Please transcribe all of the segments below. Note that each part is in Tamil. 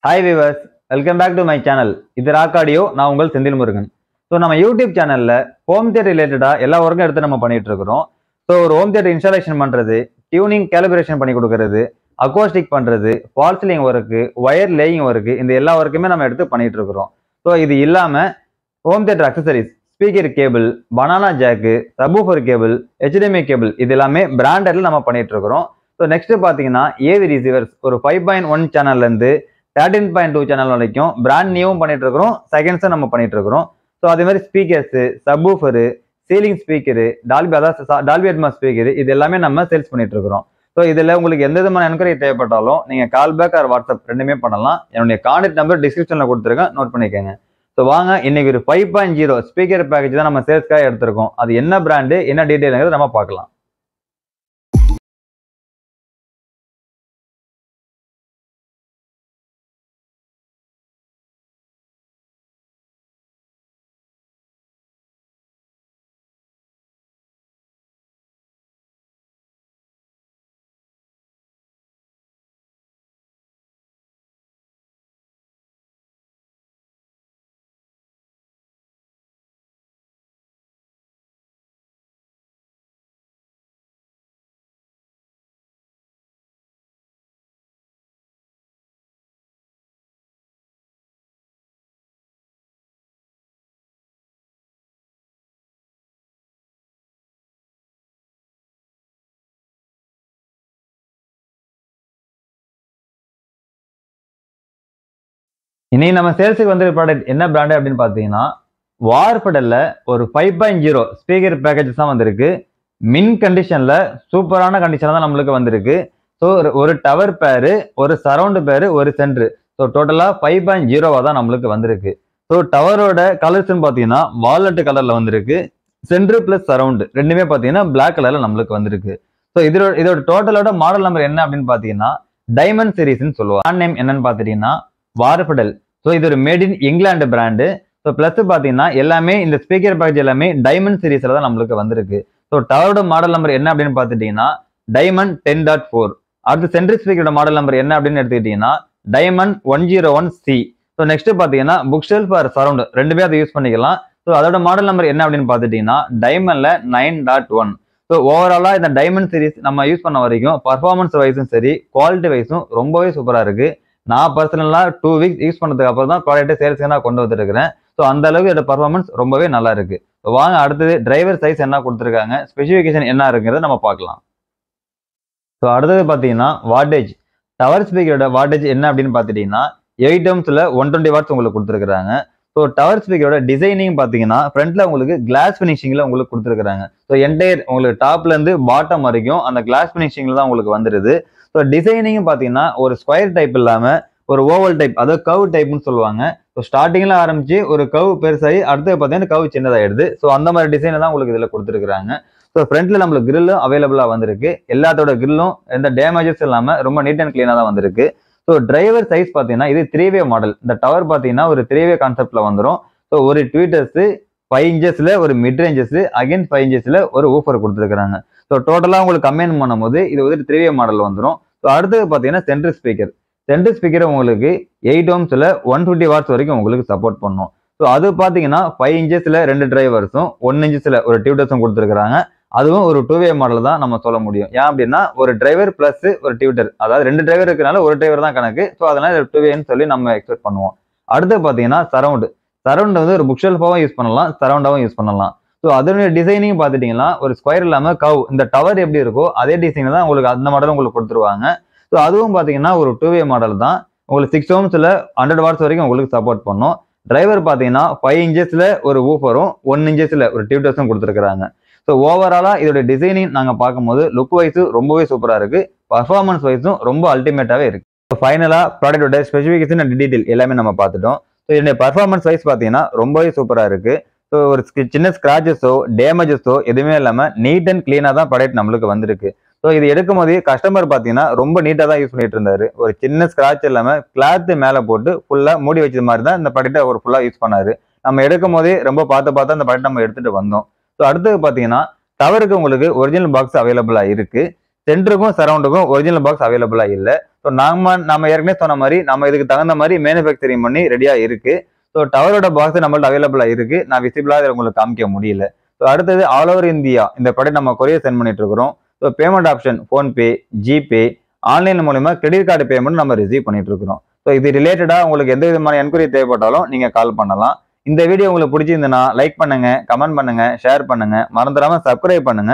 Hi viewers, welcome back to my channel. இது ராக் ஆடியோ. நான் உங்கள் செந்தில் முருகன். ஸோ நம்ம யூடியூப் சேனல்ல ஹோம் தியேட்டர் ரிலேட்டடா எல்லா ஒர்க்கும் எடுத்து நம்ம பண்ணிட்டு இருக்கிறோம். ஸோ ஒரு ஹோம் தியேட்டர் இன்ஸ்டாலேஷன் பண்றது, டியூனிங் கேலிபிரேஷன் பண்ணி கொடுக்கறது, அக்கோஸ்டிக் பண்றது, fall ceiling work, wire laying work, இந்த எல்லா ஒர்க்குமே நம்ம எடுத்து பண்ணிட்டு இருக்கிறோம். ஸோ இது இல்லாம home theatre accessories, speaker cable, banana jack, subwoofer cable, HDMI cable, இது எல்லாமே பிராண்டட்ல நம்ம பண்ணிட்டு இருக்கிறோம். ஸோ நெக்ஸ்ட் பாத்தீங்கன்னா ஏவி ரிசீவர்ஸ் ஒரு 5.1 சேனல்ல இருந்து 13.2 சேனல் வரைக்கும் பிராண்ட் நியூவும் பண்ணிட்டு இருக்கிறோம், செகண்ட்ஸும் நம்ம பண்ணிட்டு இருக்கிறோம். ஸோ அதே மாதிரி speakers, subwoofer, ceiling speaker, Dolby Atmos speaker, இது எல்லாமே நம்ம சேல்ஸ் பண்ணிட்டு இருக்கிறோம். ஸோ இதுல உங்களுக்கு எந்த விதமான என்கொயரி தேவைப்பட்டாலும் நீங்க கால் பேக் ஆர் வாட்ஸ்அப் ரெண்டுமே பண்ணலாம். என்னுடைய கான்டாக்ட் நம்பர் டிஸ்கிரிப்ஷன்ல கொடுத்துருக்கேன், நோட் பண்ணிக்கோங்க. ஸோ வாங்க இன்னைக்கு ஒரு 5.0 ஸ்பீக்கர் பேக்கேஜ் தான் நம்ம சேல்ஸ்க்காக எடுத்திருக்கோம். அது என்ன பிராண்டு, என்ன டீடைல்ங்கிறத நம்ம பார்க்கலாம். இன்னைக்கு நம்ம சேல்ஸுக்கு வந்து ப்ராடக்ட் என்ன பிராண்டு அப்படின்னு பார்த்தீங்கன்னா வார்படல்ல ஒரு 5.0 ஸ்பீக்கர் பேக்கேஜஸ் தான் வந்திருக்கு. மின் கண்டிஷன்ல சூப்பரான கண்டிஷன்ல தான் நம்மளுக்கு வந்திருக்கு. ஸோ ஒரு டவர் பேரு, ஒரு சரவுண்டு பேரு, ஒரு சென்ட்ரு, ஸோ டோட்டலா 5.0 தான் நம்மளுக்கு வந்திருக்கு. ஸோ டவரோட கலர்ஸ்ன்னு பார்த்தீங்கன்னா வால்நட் கலர்ல வந்திருக்கு. சென்ட்ரு பிளஸ் சரவுண்டு ரெண்டுமே பார்த்தீங்கன்னா பிளாக் கலர்ல நம்மளுக்கு வந்திருக்கு. ஸோ இதோட டோட்டலோட மாடல் நம்பர் என்ன அப்படின்னு பார்த்தீங்கன்னா டைமண்ட் சீரிஸ்ன்னு சொல்லுவாங்க. பிராண்ட் நேம் என்னன்னு பார்த்துட்டீங்கன்னா வார்படல். ஸோ இது ஒரு made in England brand. So plus பார்த்தீங்கன்னா எல்லாமே இந்த ஸ்பீக்கர் பேக்கேஜ் எல்லாமே டைமண்ட் சீரீஸ்ல தான் நம்மளுக்கு வந்திருக்கு. ஸோ டவரோட மாடல் நம்பர் என்ன அப்படின்னு பார்த்துட்டீங்கன்னா டைமண்ட் 10.4. அடுத்து சென்ட்ரிக் ஸ்பீக்கரோட மாடல் நம்பர் என்ன அப்படின்னு எடுத்துக்கிட்டீங்கன்னா டைமண்ட் 101C. ஸோ நெக்ஸ்ட் பார்த்தீங்கன்னா புக் ஷெல்ஃப் ஆர் சரவுண்ட் ரெண்டுமே அதை யூஸ் பண்ணிக்கலாம். ஸோ அதோட மாடல் நம்பர் என்ன அப்படின்னு பார்த்துட்டீங்கன்னா டைமண்ட்ல 9.1. ஸோ ஓவராலா இந்த டைமண்ட் சீரிஸ் நம்ம யூஸ் பண்ண வரைக்கும் பர்ஃபார்மன்ஸ் வைஸும் சரி, குவாலிட்டி வைஸும் ரொம்பவே சூப்பரா இருக்கு. நான் பர்சனலா 2 வீக்ஸ் யூஸ் பண்ணதுக்கு அப்புறம் தான் ப்ராடக்ட் சேல்ஸ்க்கு நான் கொண்டு வந்துருக்கிறேன். ஸோ அந்த அளவுக்கு இதோட பர்ஃபார்மன்ஸ் ரொம்பவே நல்லா இருக்கு. வாங்க அடுத்தது டிரைவர் சைஸ் என்ன கொடுத்துருக்காங்க, ஸ்பெசிஃபிகேஷன் என்ன இருக்குங்கிறத நம்ம பார்க்கலாம். ஸோ அடுத்தது பார்த்தீங்கன்னா வாட்டேஜ். டவர் ஸ்பீக்கரோட வாட்டேஜ் என்ன அப்படின்னு பார்த்துட்டீங்கன்னா 8 ohmsல 120 வாட்ஸ் உங்களுக்கு கொடுத்துருக்காங்க. ஸோ டவர் ஸ்பீக்கரோட டிசைனிங் பார்த்தீங்கன்னா ஃப்ரண்ட்ல உங்களுக்கு கிளாஸ் ஃபினிஷிங்ல உங்களுக்கு கொடுத்துருக்காங்க. ஸோ என்டையர் உங்களுக்கு டாப்ல இருந்து பாட்டம் வரைக்கும் அந்த கிளாஸ் ஃபினிஷிங்ல தான் உங்களுக்கு வந்துருது. ஸோ டிசைனிங் பார்த்தீங்கன்னா ஒரு ஸ்கொயர் டைப் இல்லாம ஒரு ஓவல் டைப், அதாவது கவ் டைப்னு சொல்லுவாங்க. ஸோ ஸ்டார்டிங்ல ஆரம்பிச்சு ஒரு கவ் பெருசாகி அடுத்து பார்த்தீங்கன்னா கவ் சின்னதாயிடுது. ஸோ அந்த மாதிரி டிசைன் தான் உங்களுக்கு இதில் கொடுத்துருக்காங்க. ஸோ ஃப்ரண்ட்ல நம்மளுக்கு கிரில்லும் அவைலபிளா வந்திருக்கு. எல்லாத்தோட கிரில்லும் எந்த டேமேஜஸ் இல்லாம ரொம்ப நீட் அண்ட் கிளீனா தான் வந்திருக்கு. ஸோ டிரைவர் சைஸ் பார்த்தீங்கன்னா இது 3-வே மாடல். இந்த டவர் பார்த்தீங்கன்னா ஒரு 3-வே கான்செப்ட்ல வந்துடும். ஸோ ஒரு ட்வீட்டர்ஸ் 5 inches ஒரு மிட் ரேஞ்சஸ், அகைன் 5 inches ஒரு ஊஃபர் கொடுத்துருக்காங்க. ஸோ டோட்டலா உங்களுக்கு கம்பைன் பண்ணும்போது இது வந்து 3-வே மாடல் வந்துடும். ஸோ அடுத்தது பார்த்தீங்கன்னா சென்ட்ரிக் ஸ்பீக்கர். சென்ட்ரிக் ஸ்பீக்கர் உங்களுக்கு 8 ohmsல 150 வாட்ஸ் வரைக்கும் உங்களுக்கு சப்போர்ட் பண்ணும். ஸோ அது பார்த்தீங்கன்னா 5 inchesல 2 டிரைவர்ஸும் 1 inchesல ஒரு டியூட்டர்ஸும் கொடுத்துருக்காங்க. அதுவும் ஒரு 2-வே மாடல் தான் நம்ம சொல்ல முடியும். ஏன் அப்படின்னா ஒரு டிரைவர் பிளஸ் ஒரு டியூட்டர், அதாவது 2 டிரைவர் இருக்கனால ஒரு டிரைவர் தான் கணக்கு. ஸோ அதனால 2-வேன்னு சொல்லி நம்ம எக்ஸ்பெக்ட் பண்ணுவோம். அடுத்து பார்த்தீங்கன்னா சரவுண்டு. சரவுண்ட் வந்து ஒரு புக் ஷெல்ஃபாவும் யூஸ் பண்ணலாம், சரவுண்டாவும் யூஸ் பண்ணலாம். ஸோ அதனுடைய டிசைனிங் பார்த்துட்டீங்கன்னா ஒரு ஸ்கொயர் இல்லாம கவ், இந்த டவர் எப்படி இருக்கோ அதே டிசைன் தான் உங்களுக்கு அந்த மாடல் உங்களுக்கு கொடுத்துருவாங்க. ஸோ அதுவும் பார்த்தீங்கன்னா ஒரு 2-வே மாடல் தான். உங்களுக்கு 6 ohmsல 100 வாட்ஸ் வரைக்கும் உங்களுக்கு சப்போர்ட் பண்ணும். டிரைவர் பார்த்தீங்கன்னா 5 inchesல ஒரு ஊஃபரும் 1 inchesல ஒரு டியூட்டர்ஸும் கொடுத்துருக்காங்க. ஸோ ஓவராலா இதோட டிசைனிங் நாங்க பார்க்கும்போது லுக் வைஸ் ரொம்பவே சூப்பரா இருக்கு, பர்ஃபார்மன்ஸ் வைஸும் ரொம்ப அல்டிமேட்டாவே இருக்கு. ஃபைனலா ப்ராடக்டோட ஸ்பெசிஃபிகேஷன் அண்ட் டீடைல் எல்லாமே நம்ம பார்த்துட்டோம். ஸோ இதோட பர்ஃபார்மன்ஸ் வைஸ் பார்த்தீங்கன்னா ரொம்பவே சூப்பரா இருக்கு. ஸோ ஒரு சின்ன ஸ்கிராச்சஸோ டேமேஜஸோ எதுவுமே இல்லாம நீட் அண்ட் கிளீனா தான் ப்ராடக்ட் நம்மளுக்கு வந்திருக்கு. ஸோ இது எடுக்கும் போதே கஸ்டமர் பார்த்தீங்கன்னா ரொம்ப நீட்டா தான் யூஸ் பண்ணிட்டு இருந்தாரு. ஒரு சின்ன ஸ்கிராச் இல்லாம கிளாத் மேல போட்டு ஃபுல்லா மூடி வச்சது மாதிரி தான் இந்த ப்ராடக்ட்டை அவர் ஃபுல்லா யூஸ் பண்ணாரு. நம்ம எடுக்கும் போதே ரொம்ப பார்த்து அந்த ப்ராடக்ட் நம்ம எடுத்துட்டு வந்தோம். ஸோ அடுத்தது பார்த்தீங்கன்னா டவருக்கு உங்களுக்கு ஒரிஜினல் பாக்ஸ் அவைலபிளா இருக்கு. சென்டருக்கும் சரவுண்டுக்கும் ஒரிஜினல் பாக்ஸ் அவைலபிளா இல்லை. ஸோ நம்ம ஏற்கனவே சொன்ன மாதிரி நம்ம இதுக்கு தகுந்த மாதிரி மேனுஃபேக்சரிங் பண்ணி ரெடியா இருக்கு. ஸோ டவரோட பாக்ஸ் நம்மள்ட்ட அவைலபிளா இருக்கு. நான் விசிபிளா இதை உங்களுக்கு காமிக்க முடியல. ஸோ அடுத்தது ஆல் ஓவர் இந்தியா இந்த ப்ராடக்ட் நம்ம கொரியர் சென்ட் பண்ணிட்டு இருக்கிறோம். So payment option PhonePe, GPay, online மூலமா கிரெடிட் கார்டு பேமெண்ட் நம்ம ரிசீவ் பண்ணிட்டு இருக்கிறோம். ஸோ இது ரிலேட்டடா உங்களுக்கு எந்த விதமான என்கொயரி தேவைப்பட்டாலும் நீங்க கால் பண்ணலாம். இந்த வீடியோ உங்களுக்கு பிடிச்சிருந்ததுன்னா லைக் பண்ணுங்க, கமெண்ட் பண்ணுங்க, ஷேர் பண்ணுங்க, மறந்துடாம சப்ஸ்கிரைப் பண்ணுங்க.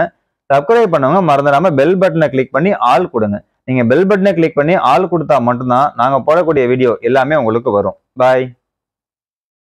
சப்ஸ்கிரைப் பண்ணவங்க மறந்துடாம பெல் பட்டனை கிளிக் பண்ணி ஆல் கொடுங்க. நீங்க பெல் பட்டனை கிளிக் பண்ணி ஆல் கொடுத்தா மட்டும்தான் நாங்க போடக்கூடிய வீடியோ எல்லாமே உங்களுக்கு வரும். பாய்.